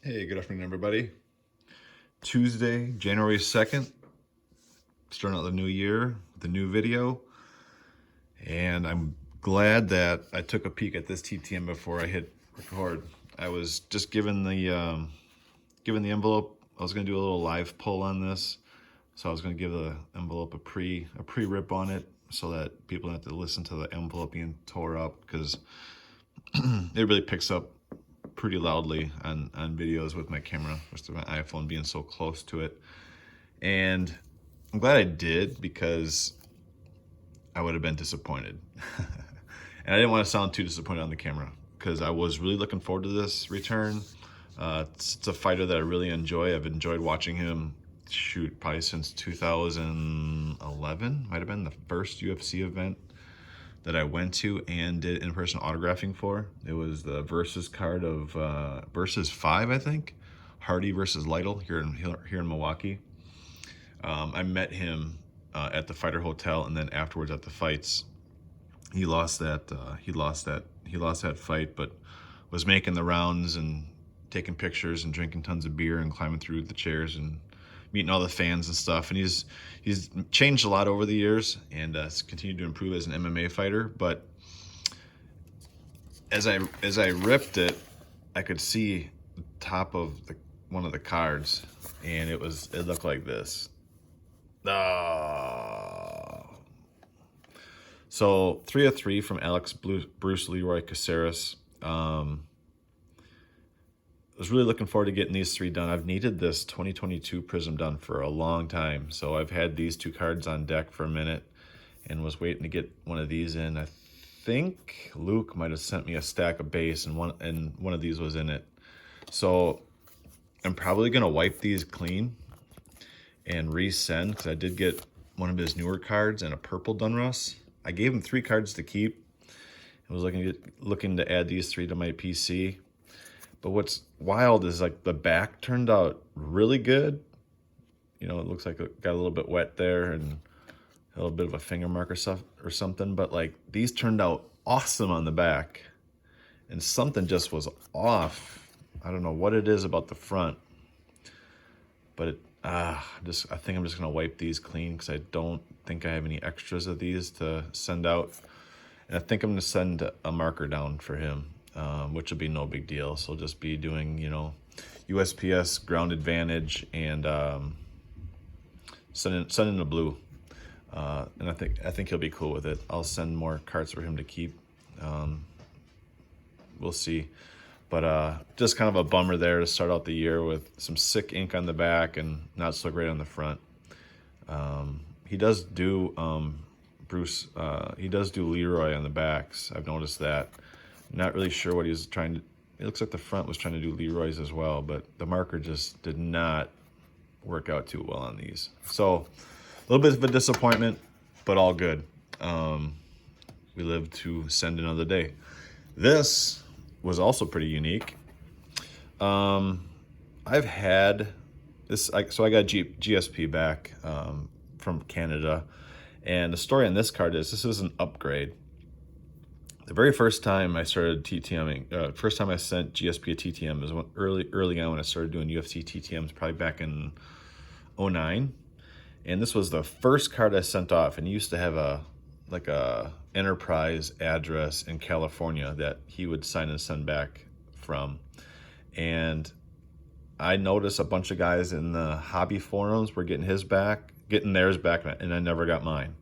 Hey, good afternoon, everybody. Tuesday, January 2nd, starting out the new year with a new video. And I'm glad that I took a peek at this TTM before I hit record. I was just given the envelope. I was going to do a little live poll on this. So I was going to give the envelope a pre-rip on it so that people don't have to listen to the envelope being tore up, because it really picks up pretty loudly on videos with my camera, with my iPhone being so close to it. And I'm glad I did, because I would have been disappointed. And I didn't want to sound too disappointed on the camera, because I was really looking forward to this return. It's a fighter that I really enjoy. I've enjoyed watching him shoot probably since 2011. Might have been the first UFC event that I went to and did in-person autographing for. It was the Versus card of Versus 5, I think. Hardy versus Lytle here in Milwaukee. I met him at the Fighter Hotel, and then afterwards at the fights. He lost that fight, but was making the rounds and taking pictures and drinking tons of beer and climbing through the chairs and meeting all the fans and stuff. And he's changed a lot over the years, and continued to improve as an MMA fighter. But as I ripped it, I could see the top of one of the cards, and it looked like this. So 3 of 3 from Alex Bruce Leroy Caceres. Was really looking forward to getting these 3 done. I've needed this 2022 Prism done for a long time, so I've had these 2 cards on deck for a minute and was waiting to get one of these in. I think Luke might have sent me a stack of base, and one of these was in it. So I'm probably gonna wipe these clean and resend, because I did get one of his newer cards and a purple Dunruss. I gave him 3 cards to keep. I was looking to add these 3 to my PC. But what's wild is, like, the back turned out really good. You know, it looks like it got a little bit wet there and a little bit of a finger mark or something. But, like, these turned out awesome on the back, and something just was off. I don't know what it is about the front, but I think I'm just gonna wipe these clean, because I don't think I have any extras of these to send out. And I think I'm gonna send a marker down for him, which will be no big deal. So I'll just be doing, USPS ground advantage and sending the blue. And I think he'll be cool with it. I'll send more cards for him to keep. We'll see. But just kind of a bummer there to start out the year with some sick ink on the back and not so great on the front. He does do Bruce. He does do Leroy on the backs. I've noticed that. Not really sure what he was trying to. It looks like the front was trying to do Leroy's as well, but the marker just did not work out too well on these. So a little bit of a disappointment, but all good. We live to send another day. This was also pretty unique. I've had this, so I got GSP back from Canada, and the story on this card is this is an upgrade. The very first time I started TTMing, first time I sent GSP a TTM was early on when I started doing UFC TTMs, probably back in 2009. And this was the first card I sent off, and he used to have a enterprise address in California that he would sign and send back from. And I noticed a bunch of guys in the hobby forums were getting theirs back, and I never got mine.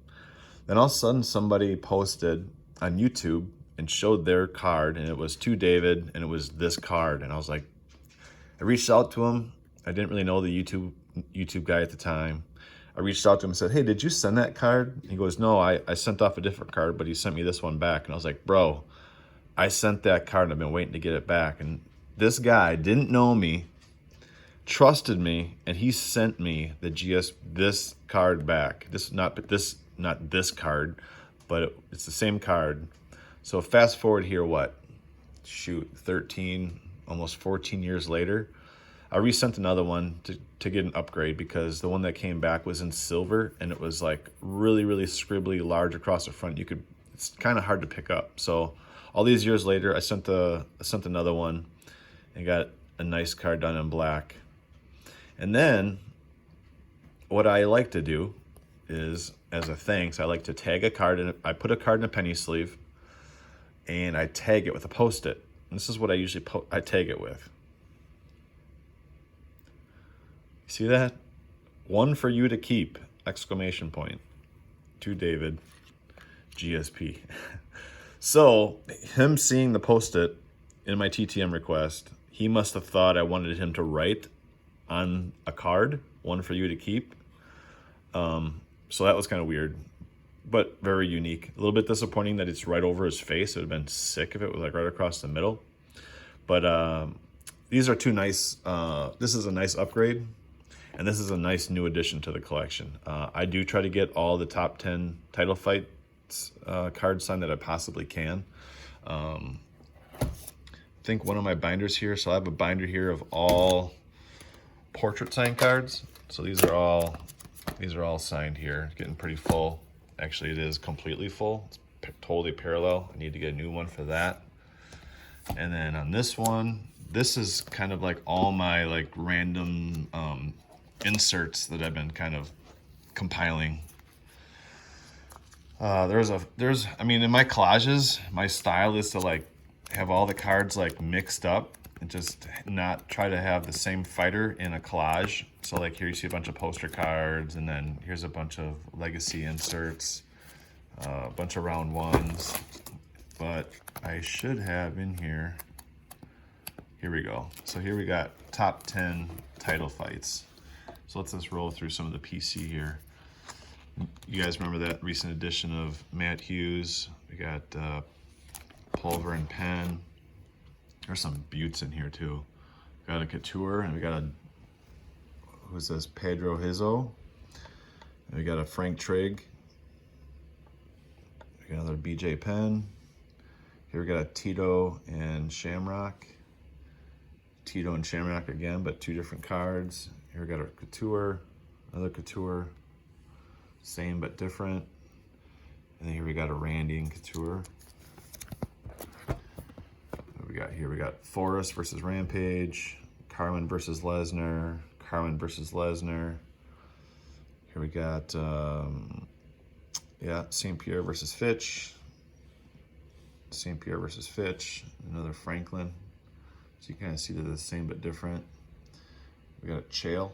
Then all of a sudden somebody posted on YouTube and showed their card, and it was to David, and it was this card. And I was like, I reached out to him. I didn't really know the YouTube guy at the time. I reached out to him and said, hey, did you send that card? He goes, no, I sent off a different card, but he sent me this one back. And I was like, bro, I sent that card and I've been waiting to get it back. And this guy didn't know me, trusted me, and he sent me this card back. Not this card, but it's the same card. So fast forward here, 13, almost 14 years later, I resent another one to get an upgrade, because the one that came back was in silver, and it was like really, really scribbly large across the front. It's kind of hard to pick up. So all these years later, I sent another one and got a nice card done in black. And then what I like to do is, as a thanks, I like to tag a card in. I put a card in a penny sleeve, and I tag it with a Post-it. This is what I usually I tag it with. See that? One for you to keep! Exclamation point. To David, GSP. So him seeing the Post-it in my TTM request, he must have thought I wanted him to write on a card, one for you to keep. So that was kind of weird, but very unique. A little bit disappointing that it's right over his face. It would have been sick if it was like right across the middle. But these are two nice, this is a nice upgrade, and this is a nice new addition to the collection. I do try to get all the top 10 title fights cards signed that I possibly can. I think one of my binders here, so I have a binder here of all portrait signed cards. So these are all signed here. Getting pretty full. Actually, it is completely full. It's totally parallel. I need to get a new one for that. And then on this one, this is kind of like all my like random inserts that I've been kind of compiling. I mean, in my collages, my style is to like have all the cards like mixed up and just not try to have the same fighter in a collage. So like here you see a bunch of poster cards, and then here's a bunch of legacy inserts, a bunch of round ones. But I should have in here, here we go. So here we got top 10 title fights. So let's just roll through some of the PC here. You guys remember that recent edition of Matt Hughes? We got Pulver and Pen. There's some buttes in here too. We got a Couture, and we got a, who's this, Pedro Hizzo. And we got a Frank Trigg. We got another BJ Penn. Here we got a Tito and Shamrock. Tito and Shamrock again, but two different cards. Here we got a Couture, another Couture. Same but different. And then here we got a Randy and Couture. What we got here? We got Forrest versus Rampage, Carwin versus Lesnar, Carwin versus Lesnar. Here we got, St. Pierre versus Fitch. St. Pierre versus Fitch, another Franklin. So you kind of see they're the same but different. We got a Chael.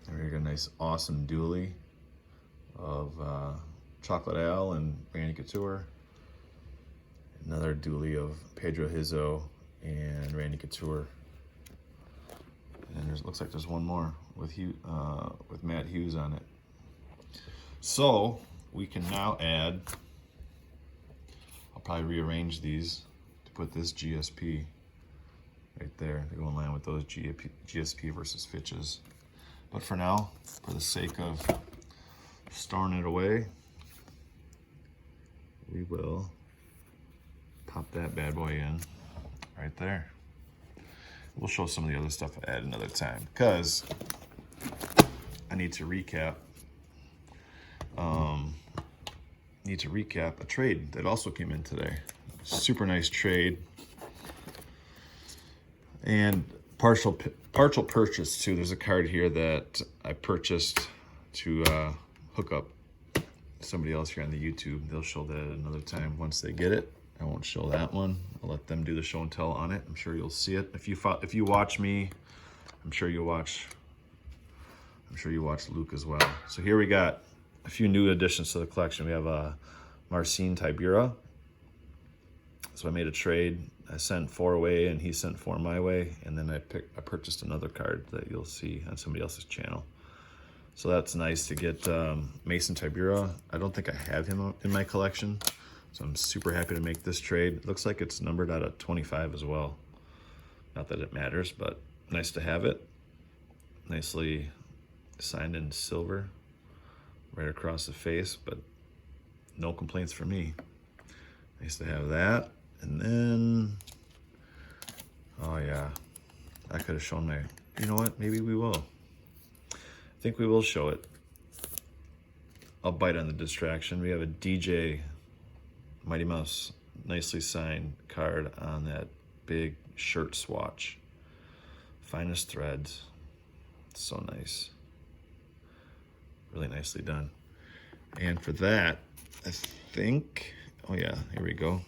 And we got a nice, awesome dually of Chocolate Al and Randy Couture. Another dually of Pedro Hizzo and Randy Couture. And it looks like there's one more with Matt Hughes on it. So we can now add, I'll probably rearrange these to put this GSP right there to go in line with those GSP versus Fitches. But for now, for the sake of storing it away, we will pop that bad boy in right there. We'll show some of the other stuff at another time, because I need to recap. A trade that also came in today. Super nice trade, and partial purchase too. There's a card here that I purchased to hook up somebody else here on the YouTube. They'll show that at another time once they get it. I won't show that one. I'll let them do the show and tell on it. I'm sure you'll see it. If you watch me, I'm sure you'll watch Luke as well. So here we got a few new additions to the collection. We have Marcin Tybura. So I made a trade. I sent 4 away and he sent 4 my way, and then I purchased another card that you'll see on somebody else's channel. So that's nice to get Mason Tybura. I don't think I have him in my collection, so I'm super happy to make this trade. It looks like it's numbered out of 25 as well. Not that it matters, but nice to have it. Nicely signed in silver right across the face, but no complaints for me. Nice to have that. And then, oh yeah, I could have shown my, you know what, maybe we will. I think we will show it. I'll bite on the distraction. We have a DJ Mighty Mouse nicely signed card on that big shirt swatch. Finest threads. So nice. Really nicely done. And for that, I think, oh yeah, here we go.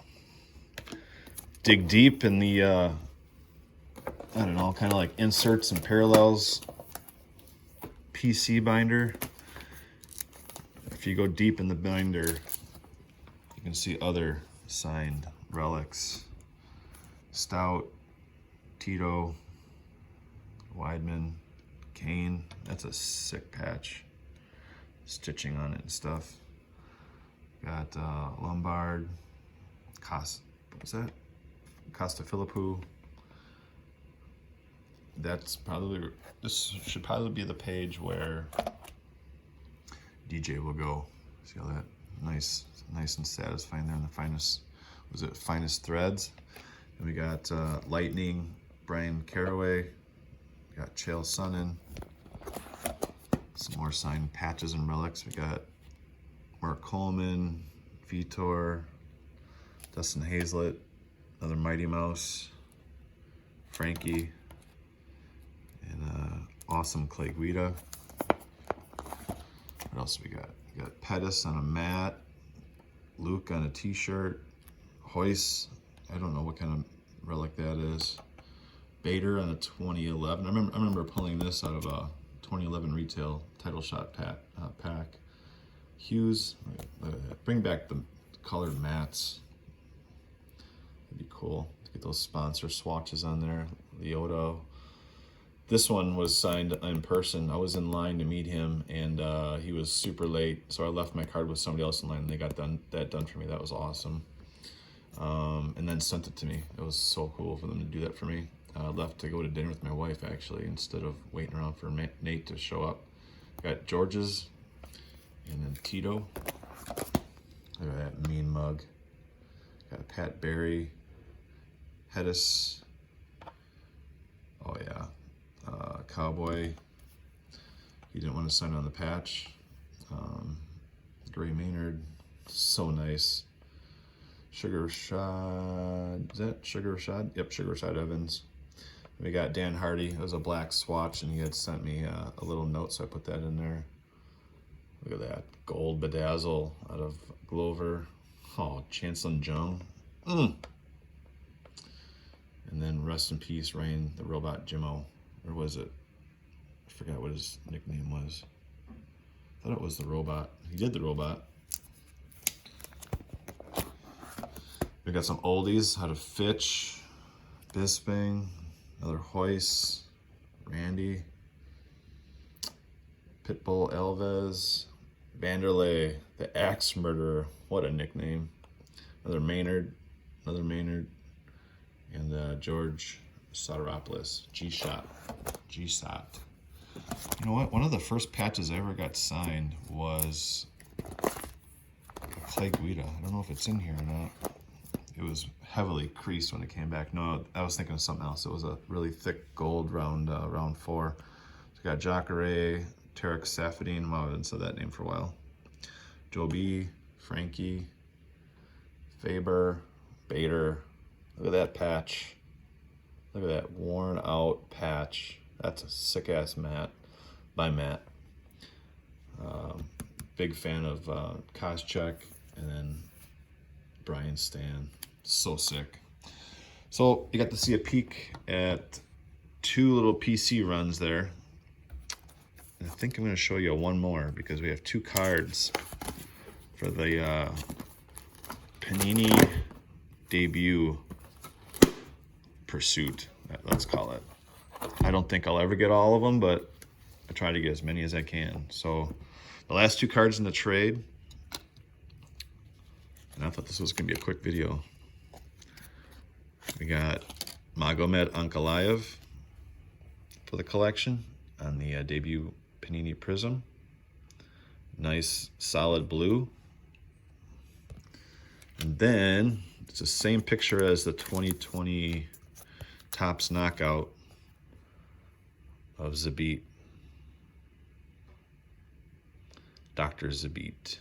Dig deep in the, I don't know, kind of like inserts and parallels PC binder. If you go deep in the binder, you can see other signed relics. Stout, Tito, Weidman, Kane. That's a sick patch. Stitching on it and stuff. Got Lombard, what was that? Costa Philippou. This should probably be the page where DJ will go. See all that nice and satisfying there in the finest, was it finest threads? And we got Lightning, Brian Caraway, got Chael Sonnen, some more signed patches and relics. We got Mark Coleman, Vitor, Dustin Hazlett, another Mighty Mouse, Frankie, and awesome Clay Guida. What else we got? We got Pettis on a mat, Luke on a t-shirt, Hoist, I don't know what kind of relic that is, Bader on a 2011. I remember pulling this out of a 2011 retail title shot pack. Hughes, look at that. Bring back the colored mats. That'd be cool to get those sponsor swatches on there. Leoto. This one was signed in person. I was in line to meet him, and he was super late, so I left my card with somebody else in line, and they got that done for me. That was awesome. And then sent it to me. It was so cool for them to do that for me. Left to go to dinner with my wife, actually, instead of waiting around for Nate to show up. Got George's, and then Tito. Look at that mean mug. Got Pat Barry, Hedis. Oh yeah, Cowboy. He didn't want to sign on the patch. Gray Maynard, so nice. Sugar Rashad, is that Sugar Rashad? Yep, Sugar Rashad Evans. We got Dan Hardy. It was a black swatch, and he had sent me a little note, so I put that in there. Look at that. Gold bedazzle out of Glover. Oh, Chancelin Jung. And then rest in peace, Ryan the Robot Jimmo. Or was it? I forgot what his nickname was. I thought it was the Robot. He did the Robot. We got some oldies out of Fitch, Bisping, another Hoist, Randy, Pitbull Alves, Vanderlei, the Axe Murderer, what a nickname. Another Maynard, and George Soteropoulos, G-Shot. You know what? One of the first patches I ever got signed was Clay Guida. I don't know if it's in here or not. It was heavily creased when it came back. No, I was thinking of something else. It was a really thick gold round 4. So we got Jacare, Tarek Safadine. Wow, I haven't said that name for a while. Joe B, Frankie, Faber, Bader. Look at that patch. Look at that worn out patch. That's a sick ass mat by Matt. Big fan of Koscheck, and then Brian Stan. So sick. So you got to see a peek at 2 little PC runs there. And I think I'm going to show you one more, because we have 2 cards for the Panini debut pursuit, let's call it. I don't think I'll ever get all of them, but I try to get as many as I can. So the last 2 cards in the trade, and I thought this was going to be a quick video. We got Magomed Ankalaev for the collection on the debut Panini Prism. Nice solid blue. And then it's the same picture as the 2020 Topps Knockout of Zabit. Dr. Zabit.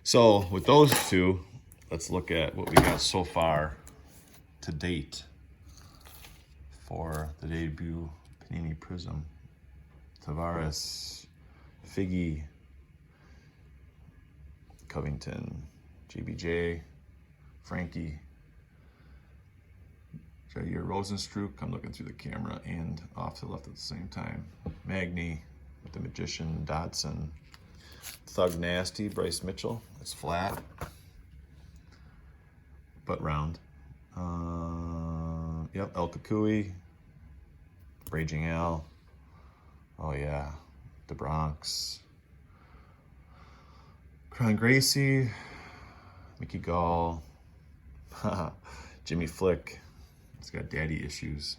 So with those 2, let's look at what we got so far to date. for the debut Panini Prism. Tavares, Figgy, Covington, JBJ, Frankie, Jair Rosenstruck. I'm looking through the camera and off to the left at the same time. Magny with the Magician, Dodson, Thug Nasty, Bryce Mitchell. It's flat, but round. Yep, El Kukui, Raging Al. Oh yeah, the Bronx. Cron Gracie, Mickey Gall, Jimmy Flick. He's got daddy issues.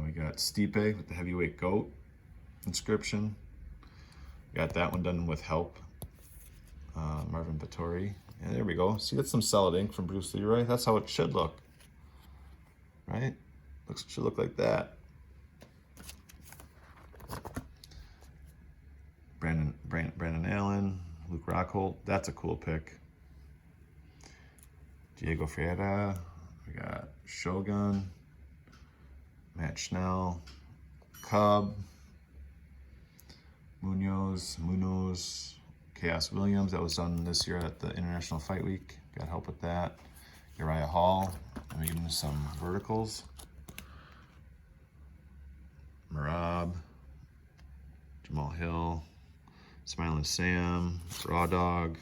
We got Stipe with the heavyweight GOAT inscription. Got that one done with help. Marvin Vittori. And there we go. See, that's some solid ink from Bruce Leroy. That's how it should look. Right? Should look like that. Brandon Allen, Luke Rockhold. That's a cool pick. Diego Ferreira. We got Shogun, Matt Schnell, Cub, Munoz, Chaos Williams. That was done this year at the International Fight Week. Got help with that. Uriah Hall. Let me give him some verticals. Marab, Jamal Hill, Smiling Sam, Raw Dog,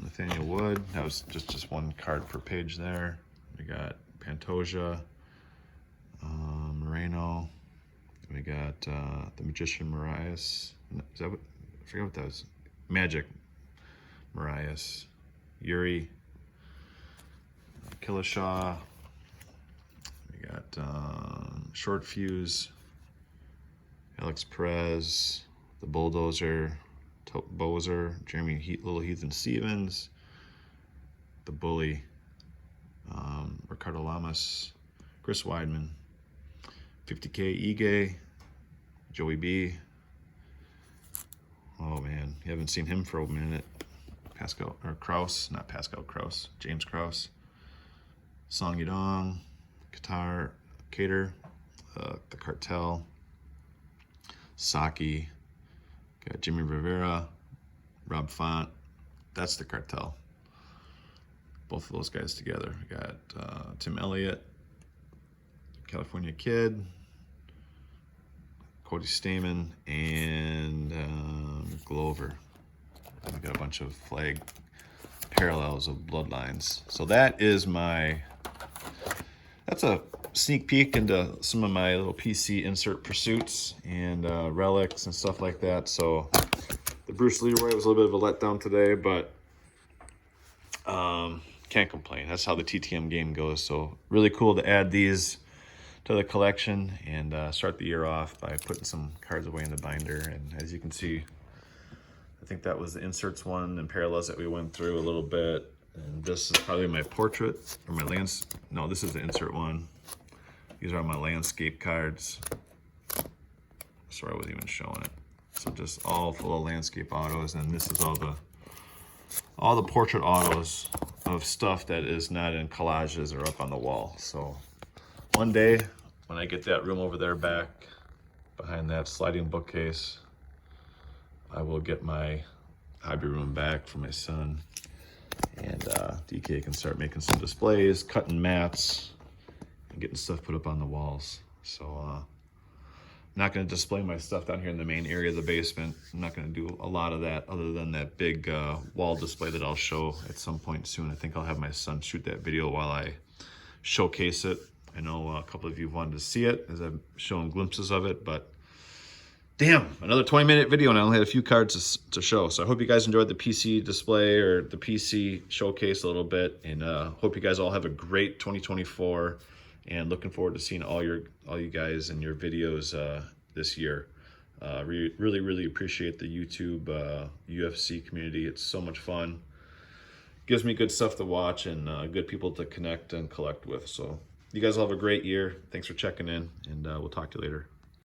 Nathaniel Wood. That was just one card per page there. We got Pantoja, Moreno. We got the Magician Marias. Is that what? I forget what that was. Magic Marias. Yuri. Killishaw. We got Short Fuse. Alex Perez. The Bulldozer. Bozer. Jeremy Little Heathen Stevens. The Bully. Ricardo Lamas. Chris Weidman. 50K Ige. Joey B. Oh man, you haven't seen him for a minute. James Krause. Song Yudong, Cater, the Cartel, Saki, got Jimmy Rivera, Rob Font. That's the Cartel. Both of those guys together. We got Tim Elliott, California Kid, Cody Stamen, and Glover. We got a bunch of flag parallels of bloodlines. So that's a sneak peek into some of my little PC insert pursuits and relics and stuff like that. So the Bruce Leroy was a little bit of a letdown today, but can't complain. That's how the TTM game goes. So really cool to add these to the collection and start the year off by putting some cards away in the binder. And as you can see, I think that was the inserts one and parallels that we went through a little bit. And this is probably my portrait or my no, this is the insert one. These are my landscape cards. Sorry, I wasn't even showing it. So just all full of landscape autos, and this is all the portrait autos of stuff that is not in collages or up on the wall. So one day when I get that room over there back behind that sliding bookcase, I will get my hobby room back for my son, and DK can start making some displays, cutting mats, and getting stuff put up on the walls. So I'm not going to display my stuff down here in the main area of the basement. I'm not going to do a lot of that other than that big wall display that I'll show at some point soon. I think I'll have my son shoot that video while I showcase it. I know a couple of you wanted to see it as I'm showing glimpses of it, but damn, another 20-minute video and I only had a few cards to show. So I hope you guys enjoyed the PC display or the PC showcase a little bit, and hope you guys all have a great 2024, and looking forward to seeing all you guys and your videos this year. Really appreciate the YouTube UFC community. It's so much fun. Gives me good stuff to watch and good people to connect and collect with. So you guys all have a great year. Thanks for checking in, and we'll talk to you later.